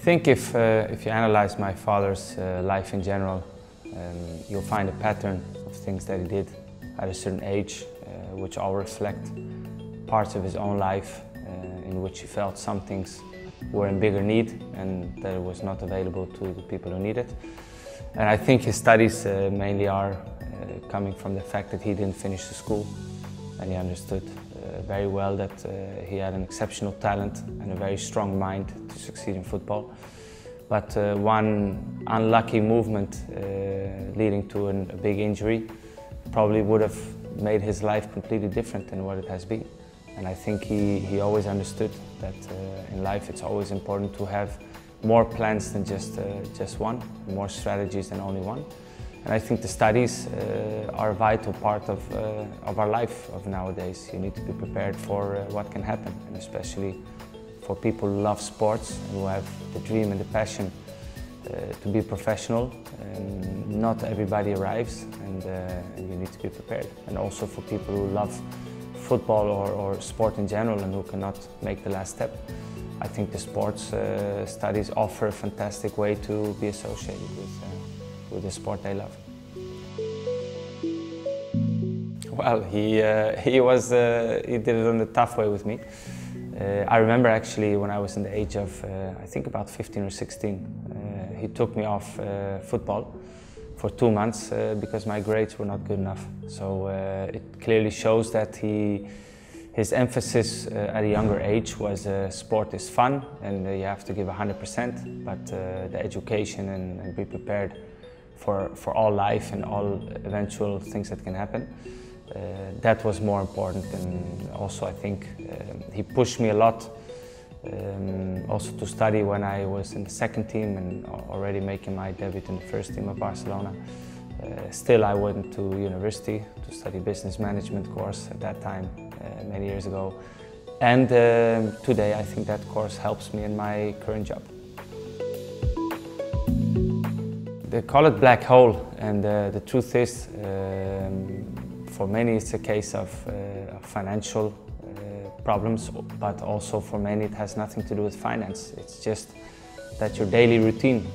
think if you analyze my father's life in general, you'll find a pattern of things that he did at a certain age, which all reflect parts of his own life in which he felt some things were in bigger need and that it was not available to the people who need it. And I think his studies mainly are coming from the fact that he didn't finish the school, and he understood very well that he had an exceptional talent and a very strong mind to succeed in football. But one unlucky movement leading to a big injury probably would have made his life completely different than what it has been. And I think he always understood that in life it's always important to have more plans than just one, more strategies than only one. And I think the studies are a vital part of our life of nowadays. You need to be prepared for what can happen, and especially for people who love sports and who have the dream and the passion to be professional. Not everybody arrives, and you need to be prepared. And also for people who love football or sport in general and who cannot make the last step, I think the sports studies offer a fantastic way to be associated with the sport they love. Well, he did it in a tough way with me. I remember actually when I was in the age of, I think about 15 or 16, he took me off football for 2 months because my grades were not good enough. So it clearly shows that his emphasis at a younger age was sport is fun and you have to give 100%, but the education and be prepared for all life and all eventual things that can happen. That was more important, and also I think he pushed me a lot also to study when I was in the second team and already making my debut in the first team of Barcelona. Still I went to university to study business management course at that time, many years ago. And today I think that course helps me in my current job. They call it black hole, and the truth is, for many it's a case of financial problems, but also for many it has nothing to do with finance. It's just that your daily routine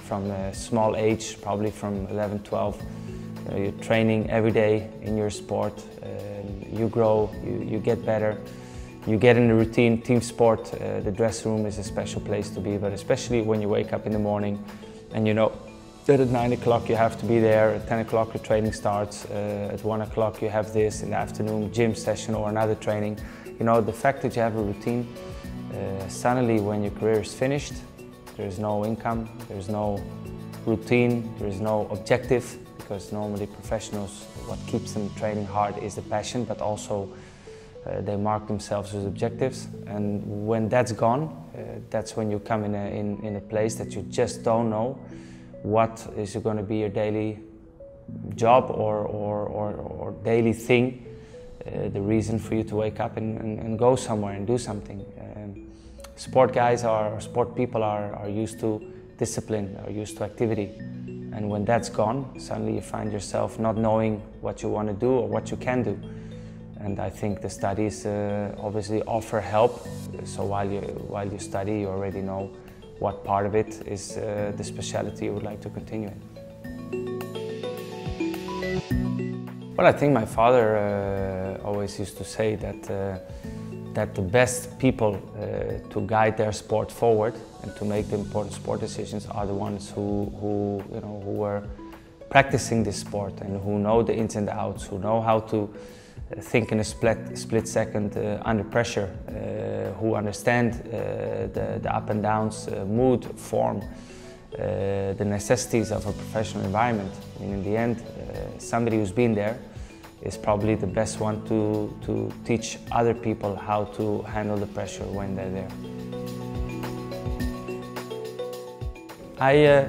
from a small age, probably from 11, 12, you're training every day in your sport, you grow, you get better, you get in the routine, team sport, the dressing room is a special place to be, but especially when you wake up in the morning and you know that at 9 o'clock you have to be there, at 10 o'clock your training starts, at 1 o'clock you have this, in the afternoon gym session or another training. You know, the fact that you have a routine, suddenly when your career is finished, there's no income, there's no routine, there's no objective, because normally professionals, what keeps them training hard is the passion, but also they mark themselves with objectives. And when that's gone, that's when you come in a place that you just don't know what is going to be your daily job or daily thing, the reason for you to wake up and go somewhere and do something. Sport guys or sport people are used to discipline, are used to activity. And when that's gone, suddenly you find yourself not knowing what you want to do or what you can do. And I think the studies obviously offer help. So while you study, you already know what part of it is the specialty you would like to continue in. Well, I think my father always used to say that the best people to guide their sport forward and to make the important sport decisions are the ones who were practicing this sport and who know the ins and outs, who know how to think in a split second under pressure, who understand the up and downs, mood, form, the necessities of a professional environment. I mean, in the end, somebody who's been there is probably the best one to teach other people how to handle the pressure when they're there.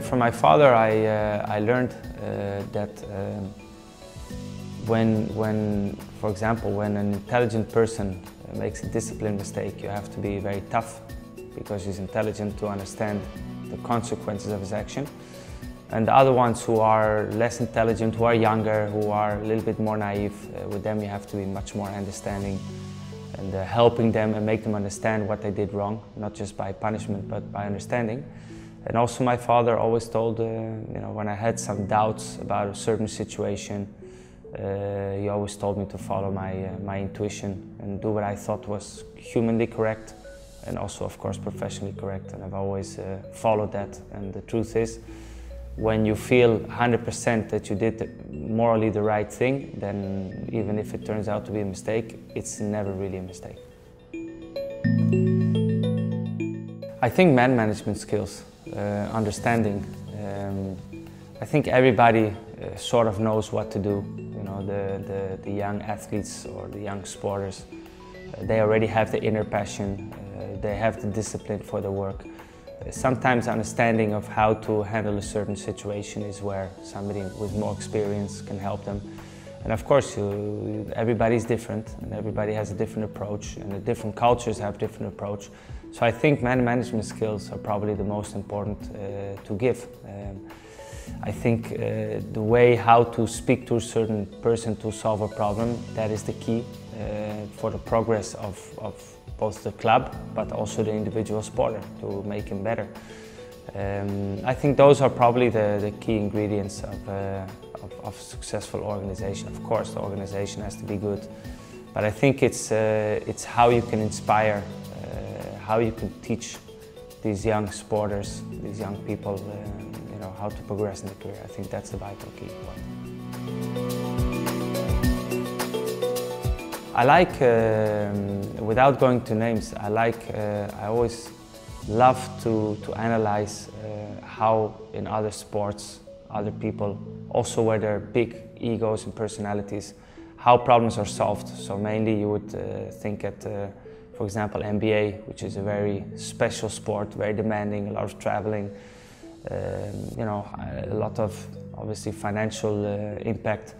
From my father, I learned that when, for example, when an intelligent person makes a discipline mistake, you have to be very tough because he's intelligent to understand the consequences of his action. And the other ones who are less intelligent, who are younger, who are a little bit more naive, with them you have to be much more understanding and helping them and make them understand what they did wrong, not just by punishment but by understanding. And also my father always told, when I had some doubts about a certain situation, he always told me to follow my intuition and do what I thought was humanly correct and also, of course, professionally correct. And I've always followed that. And the truth is, when you feel 100% that you did morally the right thing, then even if it turns out to be a mistake, it's never really a mistake. I think man management skills, understanding. I think everybody sort of knows what to do. The young athletes or the young sporters, they already have the inner passion, they have the discipline for the work. Sometimes understanding of how to handle a certain situation is where somebody with more experience can help them. And of course, everybody's different and everybody has a different approach, and the different cultures have different approach. So I think man management skills are probably the most important to give. I think the way how to speak to a certain person to solve a problem, that is the key for the progress of both the club but also the individual sporter, to make him better. I think those are probably the key ingredients of successful organization. Of course, the organization has to be good, but I think it's how you can inspire, how you can teach these young sporters, these young people, how to progress in the career. I think that's the vital key point. I like, without going to names, I always love to analyze how in other sports, other people, also where there are big egos and personalities, how problems are solved. So mainly you would think at, for example, NBA, which is a very special sport, very demanding, a lot of traveling, a lot of obviously financial impact.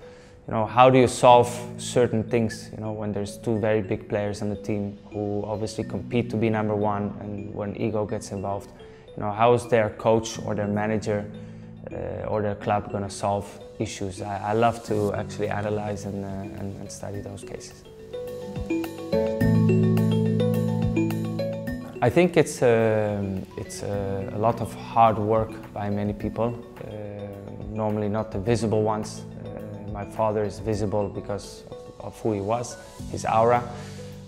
How do you solve certain things, when there's two very big players on the team who obviously compete to be number one, and when ego gets involved, how is their coach or their manager or their club going to solve issues? I love to actually analyze and study those cases. I think it's a lot of hard work by many people, normally not the visible ones. My father is visible because of who he was, his aura,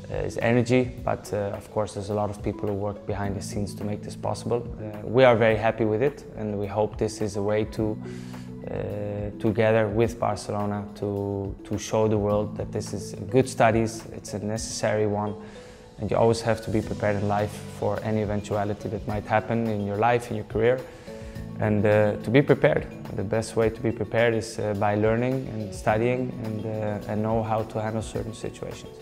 his energy, but of course there's a lot of people who work behind the scenes to make this possible. We are very happy with it, and we hope this is a way to, together with Barcelona, to show the world that this is good studies, it's a necessary one, and you always have to be prepared in life for any eventuality that might happen in your life, in your career. And to be prepared. The best way to be prepared is by learning and studying and know how to handle certain situations.